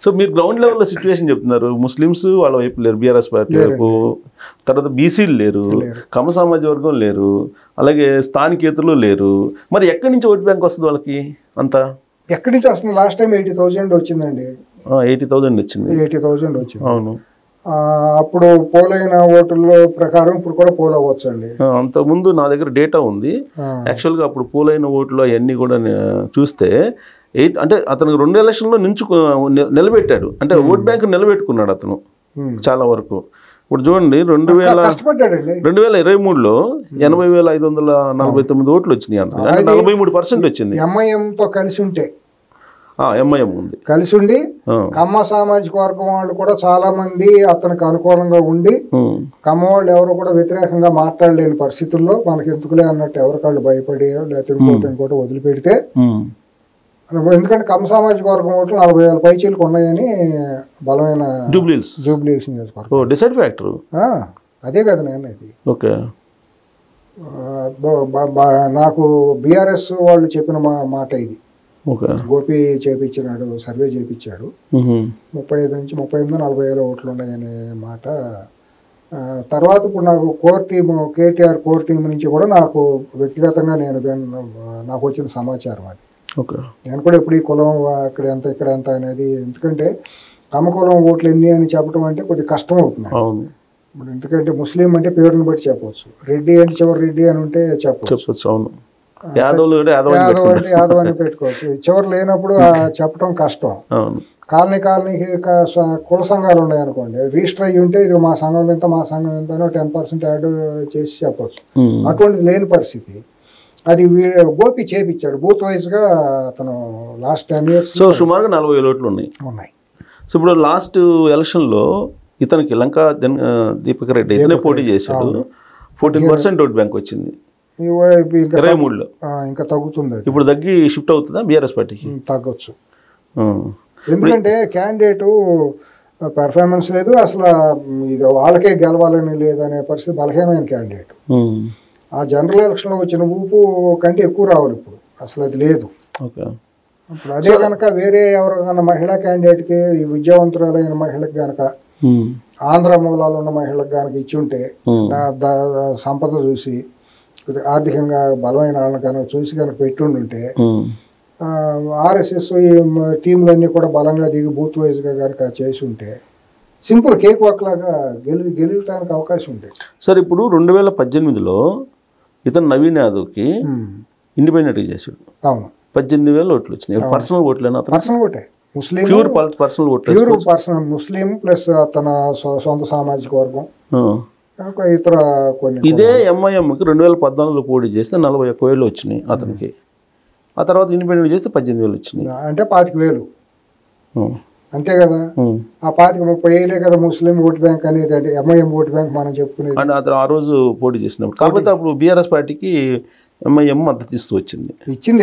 So మీరు ground లెవెల్లో situation చెప్తున్నారు. ముస్లిమ్స్ వాళ్ళ వైపు లేరు, బీఆర్ఎస్ పార్టీ వైపు. తర్వాత బీసీలు లేరు, కమ్మ సామాజిక వర్గం లేరు, అలాగే స్థానికేతరులు లేరు. మరి ఎక్కడి నుంచి ఓటు బ్యాంక్ వస్తుంది వాళ్ళకి అంతా? ఎక్కడి నుంచి వస్తుంది? లాస్ట్ టైం 80,000 వచ్చిందండి. 80,000 వచ్చింది. 80,000 వచ్చింది. అవును. అప్పుడు పోలైన ఓటుల ప్రకారం ఇప్పుడు కూడా పోల్ అవ్వచ్చు అండి. అంతకుముందు నా దగ్గర డేటా ఉంది. యాక్చువల్గా అప్పుడు పోలైన ఓట్లు అవన్నీ కూడా చూస్తే అంటే అతను 2 ఎలక్షన్లో నిలబెట్టాడు. అంటే ఓట్ బ్యాంక్ నిలబెట్టుకున్నాడు అతను చాలా వరకు. ఇప్పుడు చూడండి 2023లో 80,549 ఓట్లు వచ్చినాయి. అంత 43% వచ్చింది. ఎంఐఎంతో కలిసి ఉంటే ఎంఐఎం ఉంది, కలిసి ఉండి కమ్మ సామాజిక వర్గం వాళ్ళు కూడా చాలా మంది అతనికి అనుకూలంగా ఉండి కమ్మ వాళ్ళు ఎవరు కూడా వ్యతిరేకంగా మాట్లాడలేని పరిస్థితుల్లో మనకి ఎందుకులే అన్నట్టు ఎవరికాళ్ళు భయపడి లేకపోతే ఇంకోటి వదిలిపెడితే, ఎందుకంటే కమ్మ సామాజిక వర్గం ఓట్లు 40,000 పైచీలకు ఉన్నాయని బలమైన జూబ్లీహిల్స్ నియోజకవర్గం డిసైడ్ ఫ్యాక్టర్. అదే కదా నేను ఇది. ఓకే, నాకు బీఆర్ఎస్ వాళ్ళు చెప్పిన మాట ఇది. గోపి చేపించినాడు, సర్వే చేపించాడు. 35 నుంచి 38, 40,000 ఓట్లు ఉన్నాయనే మాట. తర్వాత ఇప్పుడు నాకు కేటీఆర్ కోర్ టీం నుంచి కూడా నాకు వ్యక్తిగతంగా నాకు వచ్చిన సమాచారం అది. నేను కూడా ఎప్పుడు ఈ కులం అక్కడ ఎంత ఇక్కడ ఎంత అనేది, ఎందుకంటే కమ్మ కులం ఓట్లు ఎన్ని అని చెప్పడం అంటే కొద్దిగా కష్టం అవుతుంది ఇప్పుడు. ఎందుకంటే ముస్లిం అంటే పేరుని బట్టి చెప్పవచ్చు, రెడ్డి అంటే చివరి రెడ్డి అని ఉంటే చెప్పవచ్చు, యాదవ్ అంటే యాదవ్ అని పెట్టుకోవచ్చు. చివరి లేనప్పుడు చెప్పడం కష్టం. కాలనీకి కుల సంఘాలు ఉన్నాయనుకోండి, రిజిస్టర్ అయ్యి ఉంటే ఇది మా సంఘం ఎంత మా సంఘం ఎంత 10% యాడ్ చేసి చెప్పవచ్చు. అటువంటిది లేని పరిస్థితి. అది గోపి చేపించాడు బూత్ వైజ్ గా. అతను లాస్ట్ 10 years సుమారుగా 40,000 ఓట్లు ఉన్నాయి. సో ఇప్పుడు లాస్ట్ ఎలక్షన్ లో ఇతనికి లంకా దీపక్ రెడ్డి ఇతనే పోటీ చేశాడు. 14% ఓట్ బ్యాంక్ వచ్చింది 23లో. ఇంకా తగ్గుతుంది. ఇప్పుడు తగ్గి షిఫ్ట్ అవుతుందా బీఆర్ఎస్ పార్టీకి? తగ్గొచ్చు. ఎందుకంటే క్యాండిడేటు పెర్ఫార్మెన్స్ లేదు, అసలు ఇది వాళ్ళకే గెలవాలని లేదనే పరిస్థితి. బలహీనమైన క్యాండిడేట్. ఆ జనరల్ ఎలక్షన్లో వచ్చిన ఊపు కంటే ఎక్కువ రావాలి ఇప్పుడు, అసలు అది లేదు. ఇప్పుడు అదే కనుక వేరే ఎవరికైనా మహిళా క్యాండిడేట్కి, విద్యావంతురాలైన మహిళకి కనుక, ఆంధ్ర మూలాలు ఉన్న మహిళకి కనుక ఇచ్చి ఉంటే, సంపద చూసి ఆర్థికంగా బలమైన వాళ్ళని కనుక చూసి కనుక పెట్టుండుంటే, ఆర్ఎస్ఎస్ టీంలన్నీ కూడా బలంగా దిగి బూత్ వైజ్గా కనుక చేసి ఉంటే సింపుల్ కేక్ వాక్ లాగా గెలవడానికి అవకాశం ఉండేది. సార్ ఇప్పుడు 2018లో ఇతను నవీన్ యాదవ్కి ఇండిపెండెంట్గా చేశాడు. అవును, 18,000 ఓట్లు వచ్చినాయి. పర్సనల్ ఓట్లేనా? పర్సనల్ ఓటే. ముస్లిం ప్యూర్ పర్సనల్ ఓట్లు, పర్సనల్ ముస్లిం ప్లస్ తన సొంత సామాజిక వర్గం ఇతర కొన్ని. ఇదే ఎంఐఎంకి 2014లో పోటీ చేస్తే 41,000 వచ్చినాయి అతనికి. ఆ తర్వాత ఇండిపెండెంట్ చేస్తే 18,000 వచ్చినాయి. అంటే 25,000 అంతే కదా. ఆ 30,000 కదా ముస్లిం ఓట్ బ్యాంక్ అనేది. అంటే ఎంఐఎం ఓట్ బ్యాంక్ మనం చెప్పుకునేది. అంటే అతను ఆ రోజు పోటీ చేసినప్పుడు. కాకపోతే అప్పుడు బీఆర్ఎస్ పార్టీకి ఎంఐఎం మద్దతు ఇస్తూ ఇచ్చింది.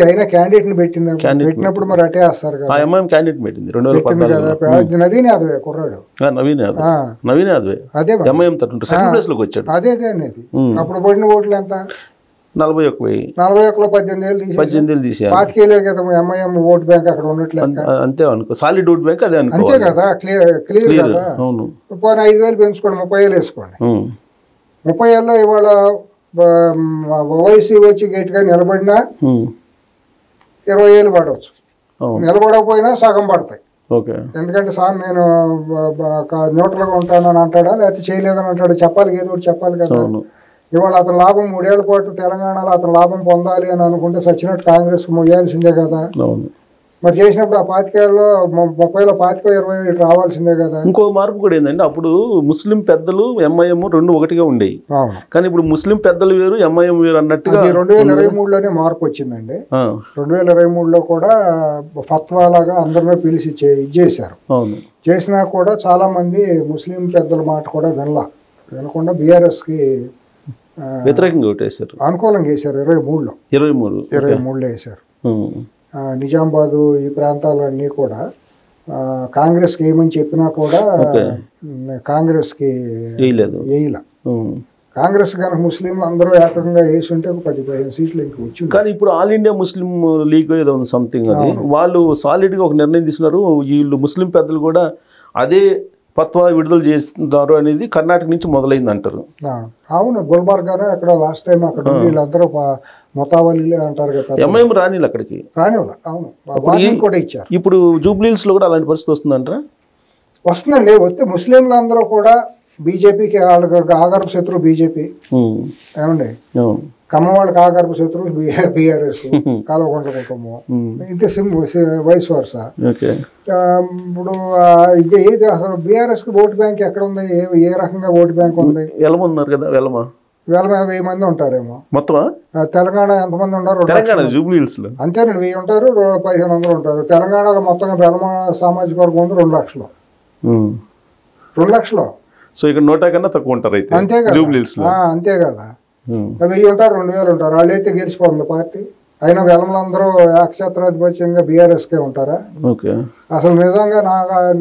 అయినా క్యాండిడేట్ ని పెట్టినప్పుడు మరి అటే వేస్తారు కదా. ఎంఐఎం క్యాండిడేట్ పెట్టింది 2014. నవీన్ యాదవే కుర్రాడు. నవీన్ యాదవే అదే ఎంఐఎం తట్టు సెకండ్ ప్లేస్ లోకి వచ్చాడు. అదే అనేది. అప్పుడు పడిన ఓట్లు ఎంత? 41,000. 41లో 18,000 తీసేయాలి. 25,000 కదా ఎంఐఎం ఓట్ బ్యాంక్ అక్కడ ఉన్నట్లేదు. అంతే అనుకో, సాలిడ్ ఓట్ బ్యాంక్ అదే అనుకో. అంతే కదా, క్లియర్ కదా. అవును. 5,000 పెంచుకోండి, 30,000 వేసుకోండి. 30,000లో ఇవాళ ఓవైసీ వచ్చి గట్టిగా నిలబడినా 20,000 పడవచ్చు. నిలబడకపోయినా సగం పడతాయి. ఎందుకంటే సార్ నేను న్యూట్రల్గా ఉంటానని అంటాడా, లేకపోతే చేయలేదని అంటాడా? చెప్పాలి, ఏదో ఒకటి చెప్పాలి కదా. ఇవాళ అతను లాభం 3 ఏళ్ల పాటు తెలంగాణలో అతను లాభం పొందాలి అని అనుకుంటే సచ్చినట్టు కాంగ్రెస్ మొయ్యాల్సిందే కదా. మరి చేసినప్పుడు ఆ 25,000లో 30లో 25-20 రావాల్సిందే కదా. ఇంకో మార్పు కూడా ఏంటంటే, అప్పుడు ముస్లిం పెద్దలు ఎంఐఎం 2 ఒకటిగా ఉండేవి. కానీ ఇప్పుడు ముస్లిం పెద్దలు వేరు, ఎంఐఎం వేరు అన్నట్టుగా 2023లోనే మార్పు వచ్చిందండి. 2023లో కూడా ఫత్వా లాగా అందరినీ పిలిచి చేశారు. చేసినా కూడా చాలా మంది ముస్లిం పెద్దల మాట కూడా వినకుండా బీఆర్ఎస్కి వ్యతిరేకంగా ఓటేశారు, అనుకూలంగా వేశారు. 23లో వేశారు. నిజామాబాదు ఈ ప్రాంతాలన్నీ కూడా కాంగ్రెస్కి వేయమని చెప్పినా కూడా కాంగ్రెస్కి వేయలే. కాంగ్రెస్ కనుక ముస్లింలు అందరూ ఏకంగా వేసి ఉంటే ఒక 10-15 సీట్లు ఇంకా వచ్చి. కానీ ఇప్పుడు ఆల్ ఇండియా ముస్లిం లీగ్ ఏదో ఉంది సంథింగ్, అది వాళ్ళు సాలిడ్గా ఒక నిర్ణయం తీసుకున్నారు. వీళ్ళు ముస్లిం పెద్దలు కూడా అదే ఫత్వా విడుదల చేస్తున్నారు అనేది కర్ణాటక నుంచి మొదలైంది అంటారు. అవును, గుల్బర్గానే అక్కడ లాస్ట్ టైం అక్కడ వీళ్ళందరూ మొతావలీలే అంటారు కదా. ఎంఐఎం రానిలు అక్కడికి రానివ్వాలి. అవును, వార్నింగ్ కూడా ఇచ్చారు. ఇప్పుడు జూబ్లీహిల్స్ లో కూడా అలాంటి పరిస్థితి వస్తుందంటారా? వస్తుందండి. వస్తే ముస్లింలు అందరూ కూడా బీజేపీకి వాళ్ళకి ఆగర్భ శత్రువు బీజేపీ. ఏమండి, ఖమ్మం వాళ్ళకి ఆగర్భ శత్రువు బీఆర్ఎస్, కల్వకుంట్ల కుటుంబం. ఇంతే వైస్ వర్స. ఇప్పుడు ఇది ఏది అసలు బీఆర్ఎస్ కి ఓటు బ్యాంక్ ఎక్కడ ఉంది? ఏ రకంగా ఓటు బ్యాంక్ ఉంది? ఉన్నారు కదా, వెలమ 1000 మంది ఉంటారేమో మొత్తం. తెలంగాణ ఎంతమంది ఉన్నారు? తెలంగాణ జూబ్లీహిల్స్ లో అంతేనండి, 1000 ఉంటారు, 1500 ఉంటారు. తెలంగాణలో మొత్తంగా వెలమ సామాజిక వర్గం ఉంది 2 లక్షలు. 2 లక్షలు. సో ఇక్కడ 100 కన్నా తక్కువ ఉంటారు అయితే. అంతే కదా, అంతే కదా. 1000 ఉంటారు, 2000 ఉంటారు. వాళ్ళు అయితే గెలిచిపోతుంది పార్టీ. అయినా వెలమలందరూ ఏకఛత్రాధిపత్యంగా బీఆర్ఎస్కే ఉంటారా? అసలు నిజంగా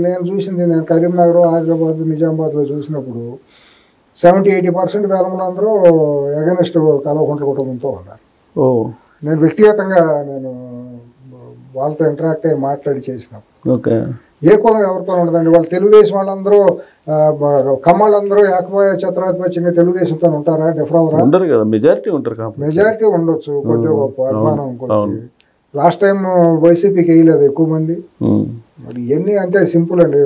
నేను చూసింది, నేను కరీంనగర్, హైదరాబాద్, నిజామాబాద్లో చూసినప్పుడు 70-80% వెలమలందరూ ఎగనెస్ట్ కల్వకుంట్ల కుటుంబంతో ఉన్నారు. నేను వ్యక్తిగతంగా వాళ్ళతో ఇంటరాక్ట్ అయ్యి మాట్లాడి చేసినప్పుడు ఏ కులం ఎవరితో ఉండదండి. వాళ్ళు తెలుగుదేశం వాళ్ళందరూ, కమ్మళ్ళందరూ ఏకఛత్రాధిపత్యంగా తెలుగుదేశంతో ఉంటారా? డిఫరెంట్ ఉండరు కదా, మెజారిటీ ఉంటారు. మెజారిటీ ఉండొచ్చు, కొద్దిగా గొప్ప అభిమానం కొద్ది. లాస్ట్ టైం వైసీపీకి వేయలేదు ఎక్కువ మంది. మరి ఇవన్నీ అంతే సింపుల్ అండి.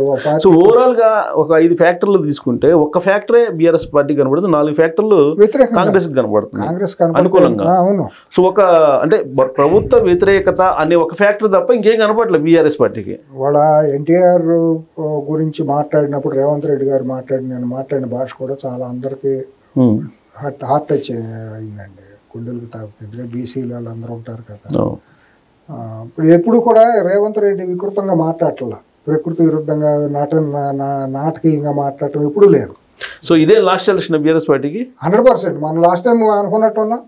సో ఓవరాల్ గా ఒక 5 ఫ్యాక్టర్లు తీసుకుంటే ఒక్క ఫ్యాక్టరే బీఆర్ఎస్ పార్టీ కనబడుతుంది, 4 ఫ్యాక్టర్లు కాంగ్రెస్ కనబడుతుంది అనుకూలంగా. అవును. సో ఒక అంటే ప్రభుత్వ వ్యతిరేకత అనే ఒక ఫ్యాక్టర్ తప్ప ఇంకేం కనపడలేదు బీఆర్ఎస్ పార్టీకి. వాళ్ళ ఎన్టీఆర్ గురించి మాట్లాడినప్పుడు రేవంత్ రెడ్డి గారు నేను మాట్లాడిన భాష కూడా చాలా అందరికీ హార్ట్ టచ్ అయిందండి, గుండెలకు తాకుతుంది. బీసీలు వాళ్ళు అందరూ ఉంటారు కదా. ఇప్పుడు ఎప్పుడు కూడా రేవంత్ రెడ్డి వికృతంగా మాట్లాడట్లా, ప్రకృతి విరుద్ధంగా నాటకీయంగా మాట్లాడటం ఎప్పుడూ లేదు. సో ఇదే లాస్ట్ ఎలక్షన్ బీఆర్ఎస్ పార్టీకి 100%. మనం లాస్ట్ టైం అనుకున్నట్టున్నా,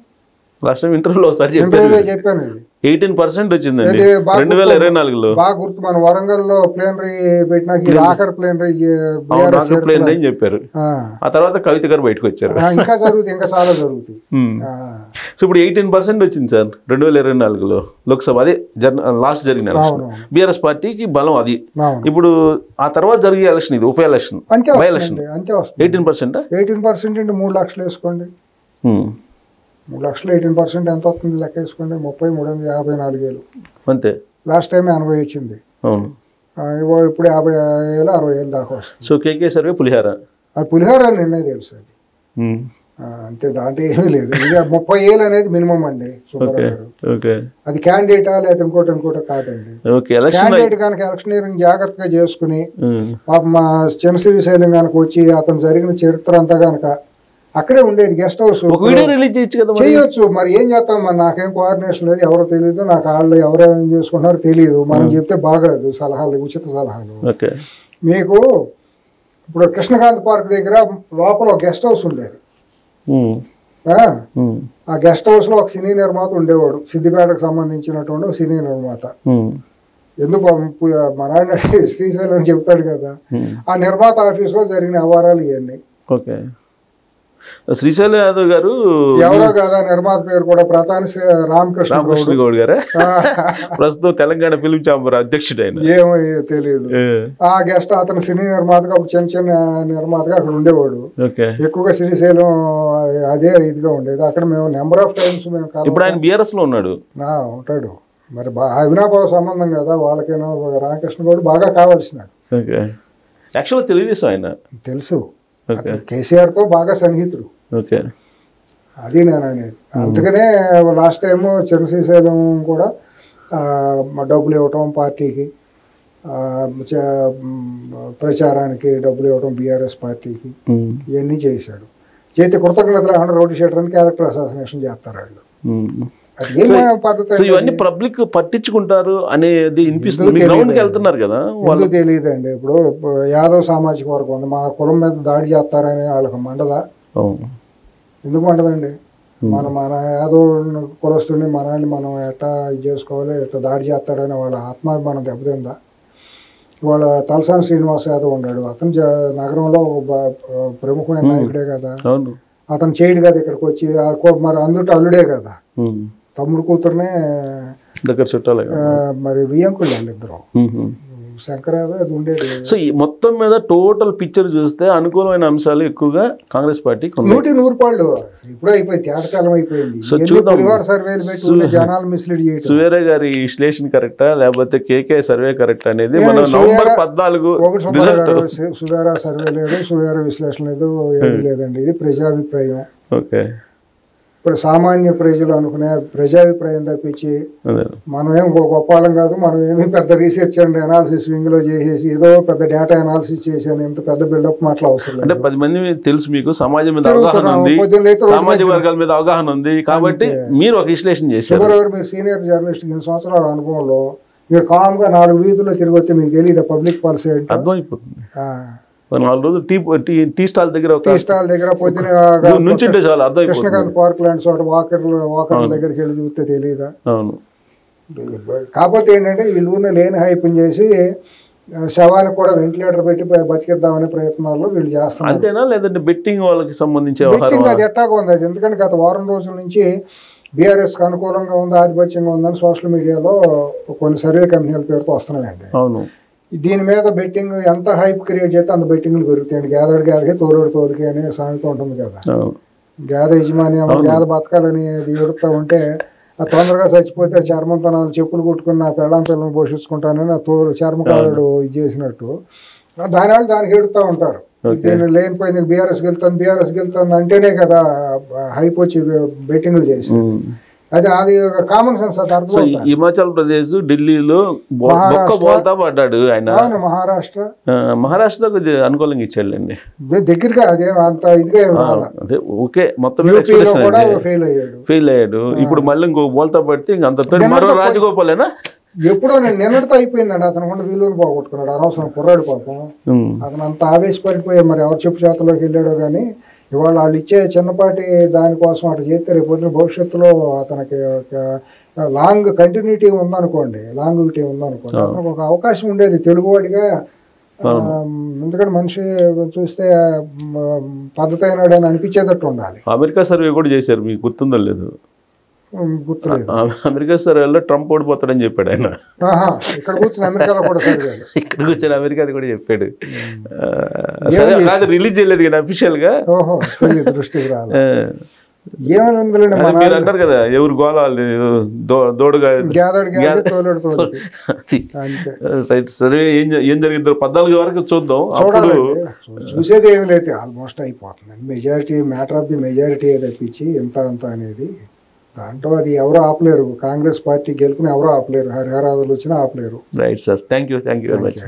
లాస్ట్ టైం ఇంటర్వ్యూలో ఒకసారి చెప్పాను, ఇది 18% వచ్చిందండి 2024లో. బాగా గుర్తు. మన వరంగల్లో ప్లేనరీ పెట్టినాక ఆఖరి ప్లేనరీ అని చెప్పారు. ఆ తర్వాత కవిత గారు బయటకు వచ్చారు. ఇంకా జరుగుతుంది, ఇంకా చాలా జరుగుతుంది. సో ఇప్పుడు 18% వచ్చింది సార్ 2024లో లోక్సభ. అదే లాస్ట్ జరిగిన ఎలక్షన్ బీఆర్ఎస్ పార్టీకి బలం అది. ఇప్పుడు ఆ తర్వాత జరిగే ఎలక్షన్ ఇది ఉప ఎలక్షన్, బై ఎలక్షన్. 18%. 18% అంటే 3 లక్షలు వేసుకోండి. 3 లక్షలు 18% ఎంత వస్తుంది లెక్క వేసుకోండి. 30,354,000 అంతే. లాస్ట్ టైం 80 వచ్చింది. అవును. ఇప్పుడు 50,000 60,000 దాకా వస్తుంది. సో కేకే సర్వే పులిహార, అది పులిహార నిన్నే తెలుసు. అది అంతే, దాంట్లో ఏమీ లేదు. ఇక 30,000 అనేది మినిమం అండి. అది క్యాండిడేటా లేదా ఇంకోటి కాదండి. క్యాండిడేట్ కనుక ఎలక్షనీరింగ్ జాగ్రత్తగా చేసుకుని పాప మా చిన్నశ్రీశైలం కనుక వచ్చి అతను జరిగిన చరిత్ర అంతా కనుక అక్కడే ఉండేది, గెస్ట్ హౌస్ చేయొచ్చు. మరి ఏం చేస్తాం, మరి నాకేం కోఆర్డినేషన్ లేదు, ఎవరో తెలియదు, నాకు వాళ్ళు ఎవరేం చేసుకుంటున్నారో తెలియదు. మనం చెప్తే బాగోదు సలహాలు, ఉచిత సలహాలు. మీకు ఇప్పుడు కృష్ణకాంత్ పార్క్ దగ్గర లోపల ఒక గెస్ట్ హౌస్ ఉండేది. ఆ గెస్ట్ హౌస్ లో ఒక సినీ నిర్మాత ఉండేవాడు, సిద్దిపేటకు సంబంధించినటువంటి ఒక సినీ నిర్మాత. ఎందుకు మన శ్రీశైలం చెప్తాడు కదా, ఆ నిర్మాత ఆఫీస్ లో జరిగిన వ్యవహారాలు ఇవన్నీ. శ్రీశైలం యాదవ్ గారు ఎవరో కదా, నిర్మాత పేరు కూడా ప్రధాని రామకృష్ణ గౌడ్ గారే, ప్రస్తుతం తెలంగాణ ఫిల్మ్ ఛాంబర్ అధ్యక్షుడు. ఆయన ఏమో తెలియదు. ఆ గెస్ట్ అతను సినీ నిర్మాతగా చిన్న నిర్మాతగా అక్కడ ఉండేవాడు. ఎక్కువగా శ్రీశైలం అదే ఇదిగా ఉండేది. అక్కడ మేము నెంబర్ ఆఫ్ టైమ్స్ మేము. ఇప్పుడు ఆయన బీఆర్ఎస్ లో ఉన్నాడు. ఉంటాడు మరి, అవినాభావ సంబంధం కదా వాళ్ళకైనా. రామకృష్ణ గౌడ్ బాగా కావాల్సినాడు. యాక్చువల్గా తెలుగుదేశం ఆయన తెలుసు, కేసీఆర్ తో బాగా సన్నిహితుడు. అది నేను అనేది. అందుకనే లాస్ట్ టైము శ్రీశైలం కూడా డబ్బులు ఇవ్వటం, పార్టీకి ప్రచారానికి డబ్బులు ఇవ్వటం, బీఆర్ఎస్ పార్టీకి ఇవన్నీ చేశాడు. చేతి కృతజ్ఞతలు ఏమన్నా రోడ్డు షీటర్ని క్యారెక్టర్ అసాసినేషన్ చేస్తారు వాళ్ళు. ఇవన్నీ పబ్లిక్ పట్టించుకుంటారు అనేది వెళ్తున్నారు కదా, వాళ్ళు తెలియదండి. ఇప్పుడు యాదవ్ సామాజిక వర్గం ఉంది, మా కులం మీద దాడి చేస్తారని వాళ్ళకి మండదా? ఎందుకు మండదండి? మన యాదవ్ కులస్తుడిని మనల్ని మనం ఎట్టా ఇది చేసుకోవాలి, ఎట్లా దాడి చేస్తాడని వాళ్ళ ఆత్మాభిమానం దెబ్బతిందా? వాళ్ళ తలసాని శ్రీనివాస్ యాదవ్ ఉన్నాడు, అతను నగరంలో ప్రముఖమైన నాయకుడే కదా. అతను చేయడు కదా ఇక్కడికి వచ్చి మరి అందులో అల్లుడే కదా, తమ్ముడు కూతురునే దగ్గర చుట్టాలి మరి వియ్యంకుళ్ళు అండి ఇద్దరు, శంకరావు అది ఉండేది. సో ఈ మొత్తం మీద టోటల్ పిక్చర్ చూస్తే అనుకూలమైన అంశాలు ఎక్కువగా కాంగ్రెస్ పార్టీకి 100 పాళ్ళు ఇప్పుడు అయిపోయి తేటకాలం అయిపోయింది. సో చూద్దాం సర్వేలు పెట్టి జనాలు మిస్లీడ్ చేయడం. సువేరే గారి విశ్లేషణ కరెక్టా లేకపోతే కేకే సర్వే కరెక్ట్ అనేది మనం నవంబర్ 14 సువేరా సర్వే లేదు, సువేరా విశ్లేషణ లేదు, ఏమీ లేదండి. ఇది ప్రజాభిప్రాయం. ఓకే, ఇప్పుడు సామాన్య ప్రజలు అనుకునే ప్రజాభిప్రాయం తప్పించి మనం ఏం గొప్పవాళ్ళం కాదు, మనం ఏమి పెద్ద రీసెర్చ్ అండ్ అనాలిసిస్ వింగ్ లో చేసేసి ఏదో పెద్ద డేటా అనాలిసిస్ చేసాను ఇంత పెద్ద బిల్డప్ మాటలు అవసరం. అంటే 10 మంది తెలుసు మీకు సమాజం మీద అవగాహన ఉంది, సామాజిక వర్గాల మీద అవగాహన ఉంది కాబట్టి మీరు ఒక విశ్లేషణ చేశారు. మీరు సీనియర్ జర్నలిస్ట్ 2 సంవత్సరాల అనుభవంలో మీరు కామ్ గా 4 వీధుల్లో తిరిగి వస్తే మీకు తెలియదు పబ్లిక్ పాలసీ అంటే అర్థమైపోతుంది. 4 రోజులు టీ స్టాల్ దగ్గర పొద్దున నుంచుంటే చాలు అర్థమైపోతుంది. కృష్ణకాంత్ పార్క్ లాంటి చోట వాకర్ల దగ్గరికి వెళ్ళి చూస్తే తెలియదా? అవును. కాకపోతే ఏంటంటే ఈ ఊరిని లేని హైపుని చేసి శవానికి కూడా వెంటిలేటర్ పెట్టి బతికిద్దామనే ప్రయత్నాల్లో వీళ్ళు చేస్తున్నారు. అంతేనా లేదంటే బెట్టింగ్ వాళ్ళకి సంబంధించి అది ఎట్టాగా ఉంది అది. ఎందుకంటే గత వారం రోజుల నుంచి బీఆర్ఎస్కి అనుకూలంగా ఉంది, ఆధిపత్యంగా ఉందని సోషల్ మీడియాలో కొన్ని సర్వే కంపెనీల పేరుతో వస్తున్నాయండి. అవును. దీని మీద బెట్టింగ్ ఎంత హైప్ క్రియేట్ చేస్తే అంత బెట్టింగ్లు పెరుగుతాయండి. గ్యాదడికి తోలుకి అనే సామెత ఉంటుంది కదా. గేద యజమాని గేద బతకాలని అది ఎడుతూ ఉంటే తొందరగా చచ్చిపోతే చర్మంతో 4 చెప్పులు కుట్టుకుని నా పిల్లని పోషించుకుంటానని ఆ తోలు చర్మకారుడు ఇది చేసినట్టు దానివల్ల దానికి ఎడుతూ ఉంటారు. దీన్ని లేనిపోయింది బీఆర్ఎస్ గెలుతుంది అంటేనే కదా హైప్ వచ్చి బెట్టింగ్లు చేసి. అది కామన్ సెన్స్. అది అర్థం. హిమాచల్ ప్రదేశ్ ఢిల్లీలో బోల్తా పడ్డాడు ఆయన. మహారాష్ట్రకు అనుకూలంగా ఇచ్చాడండి దగ్గరగా. అదే అంత ఇదిగా అదే ఓకే మొత్తం ఫెయిల్ అయ్యాడు. ఇప్పుడు మళ్ళీ ఇంకో బోల్తా పడితే ఇంక అంత మరో రాజగోపాలేనా ఎప్పుడో నిన్నటితో అయిపోయిందండి. అతను కూడా వీలుని పోగొట్టుకున్నాడు అనవసరం కుర్రాడు పాపం. అతను అంత ఆవేశపడిపోయి మరి ఎవరు చెప్పు చేతలోకి వెళ్ళాడో కానీ ఇవాళ వాళ్ళు ఇచ్చే చిన్నపాటి దానికోసం అటు చేస్తే రేపు పొద్దున భవిష్యత్తులో అతనికి లాంగ్ కంటిన్యూటీ ఉందనుకోండి, అతనికి ఒక అవకాశం ఉండేది తెలుగువాడిగా. ఎందుకంటే మనిషి చూస్తే పద్ధతి అయినాడు అని అనిపించేటట్టు ఉండాలి. అమెరికా సర్వే కూడా చేశారు, మీకు గుర్తుందో లేదు? గుర్తులేదు. అమెరికా సర్వేలో ట్రంప్ ఓడిపోతాడని చెప్పాడు ఆయన. ఇక్కడ కూర్చొని అమెరికాలో కూడా ఇక్కడ కూర్చొని అమెరికాది కూడా చెప్పాడు. సరే కాదు రిలీజ్ చేయలేదు కానీ అఫీషియల్ గా. దృష్టికి రాదు. ఏమని మీరు అంటారు కదా ఎవరు గోళాలు దోడుగా సరే ఏం జరిగిందో 14 వరకు చూద్దాం. చూసేది ఏమి లేదు, ఆల్మోస్ట్ అయిపోతుంది. Majority matter of the majority తప్పించి ఎంత అంత అనేది దాంట్లో అది ఎవరు ఆపలేరు. కాంగ్రెస్ పార్టీ గెలుపుని ఎవరు ఆపలేరు. హరిహరాదులు వచ్చినా ఆపలేరు. Right sir, thank you very much.